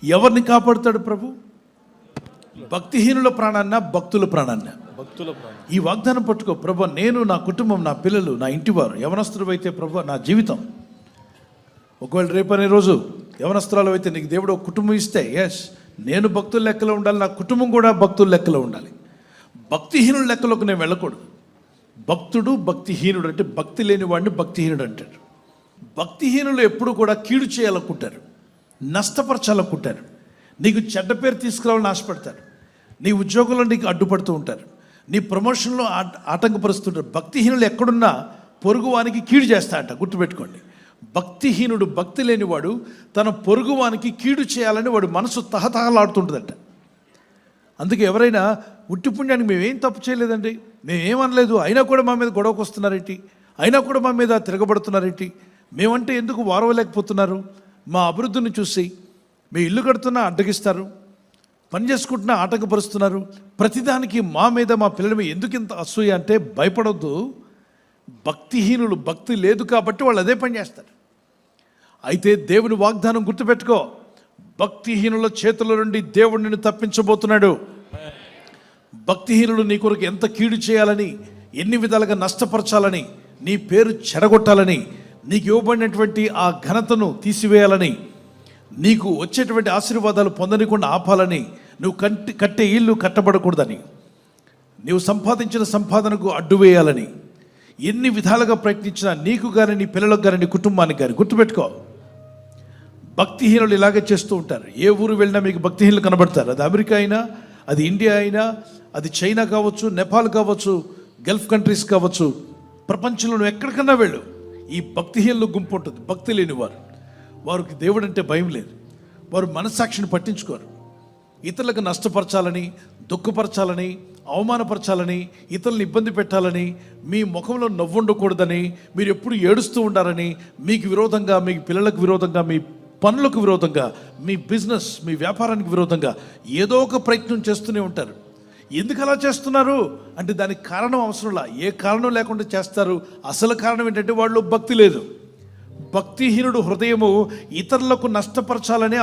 ఎవరిని కాపాడుతాడు ప్రభు? భక్తిహీనుల ప్రాణాన్న, భక్తుల ప్రాణాన్న. ఈ వాగ్దానం పట్టుకో. ప్రభు, నేను, నా కుటుంబం, నా పిల్లలు, నా ఇంటివారు యవనస్తులు అయితే ప్రభు నా జీవితం. ఒకవేళ రేపు అనే రోజు యవనస్తురాలు అయితే నీకు దేవుడు ఒక కుటుంబం ఇస్తే, ఎస్, నేను భక్తుల లెక్కలో ఉండాలి, నా కుటుంబం కూడా భక్తుల లెక్కలో ఉండాలి. భక్తిహీనుల లెక్కలోకి నేను వెళ్ళకూడదు. భక్తుడు భక్తిహీనుడు అంటే భక్తి లేని వాడిని భక్తిహీనుడు అంటాడు. భక్తిహీనులు ఎప్పుడు కూడా కీడు చేయాలనుకుంటారు, నష్టపరచాలనుకుంటారు, నీకు చెడ్డ పేరు తీసుకురావాలని ఆశపడతారు, నీ ఉద్యోగంలో నీకు అడ్డుపడుతూ ఉంటారు, నీ ప్రమోషన్లో ఆటంకపరుస్తుంటారు. భక్తిహీనులు ఎక్కడున్నా పొరుగువానికి కీడు చేస్తాడట. గుర్తుపెట్టుకోండి, భక్తిహీనుడు, భక్తి లేనివాడు తన పొరుగువానికి కీడు చేయాలని వాడు మనసు తహతహలాడుతుంటుందట. అందుకే ఎవరైనా ఉట్టి పుణ్యానికి మేమేం తప్పు చేయలేదండి, మేమేమనలేదు, అయినా కూడా మా మీద గొడవకు వస్తున్నారేంటి, అయినా కూడా మా మీద తిరగబడుతున్నారేంటి, మేమంటే ఎందుకు వారవలేకపోతున్నారు, మా అభివృద్ధిని చూసి మీ ఇల్లు కడుతున్నా అడ్డగిస్తారు, పని చేసుకుంటున్నా ఆటంకపరుస్తున్నారు, ప్రతిదానికి మా మీద, మా పిల్లల మీద ఎందుకు ఇంత అసూయ అంటే భయపడొద్దు. భక్తిహీనులు, భక్తి లేదు కాబట్టి వాళ్ళు అదే పని చేస్తారు. అయితే దేవుని వాగ్దానం గుర్తుపెట్టుకో, భక్తిహీనుల చేతుల నుండి దేవుడు నిన్ను తప్పించబోతున్నాడు. భక్తిహీనులు నీ కొరకు ఎంత కీడు చేయాలని, ఎన్ని విధాలుగా నష్టపరచాలని, నీ పేరు చెడగొట్టాలని, నీకు ఇవ్వబడినటువంటి ఆ ఘనతను తీసివేయాలని, నీకు వచ్చేటువంటి ఆశీర్వాదాలు పొందనీయకుండా ఆపాలని, నువ్వు కట్టే ఇల్లు కట్టబడకూడదని, నీవు సంపాదించిన సంపాదనకు అడ్డు వేయాలని ఎన్ని విధాలుగా ప్రయత్నించినా నీకు కానీ, నీ పిల్లలకు కానీ, నీ కుటుంబానికి కానీ, గుర్తుపెట్టుకో, భక్తిహీనులు ఇలాగే చేస్తూ ఉంటారు. ఏ ఊరు వెళ్ళినా మీకు భక్తిహీనులు కనబడతారు. అది అమెరికా అయినా, అది ఇండియా అయినా, అది చైనా కావచ్చు, నేపాల్ కావచ్చు, గల్ఫ్ కంట్రీస్ కావచ్చు, ప్రపంచంలో నువ్వు ఎక్కడికన్నా వెళ్ళు, ఈ భక్తిహీనుల గుంపు ఉంటుంది. భక్తి లేని వారికి దేవుడు అంటే భయం లేదు. వారు మనస్సాక్షిని పట్టించుకోరు. ఇతరులకు నష్టపరచాలని, దుఃఖపరచాలని, అవమానపరచాలని, ఇతరులను ఇబ్బంది పెట్టాలని, మీ ముఖంలో నవ్వు ఉండకూడదని, మీరు ఎప్పుడు ఏడుస్తూ ఉండాలని, మీకు విరోధంగా, మీ పిల్లలకు విరోధంగా, మీ పనులకు విరోధంగా, మీ బిజినెస్, మీ వ్యాపారానికి విరోధంగా ఏదో ఒక ప్రయత్నం చేస్తూనే ఉంటారు. ఎందుకు అలా చేస్తున్నారు అంటే దానికి కారణం అవసరంలా, ఏ కారణం లేకుండా చేస్తారు. అసలు కారణం ఏంటంటే వాళ్ళు భక్తి లేదు. భక్తిహీనుడు హృదయము ఇతరులకు నష్టపరచాలని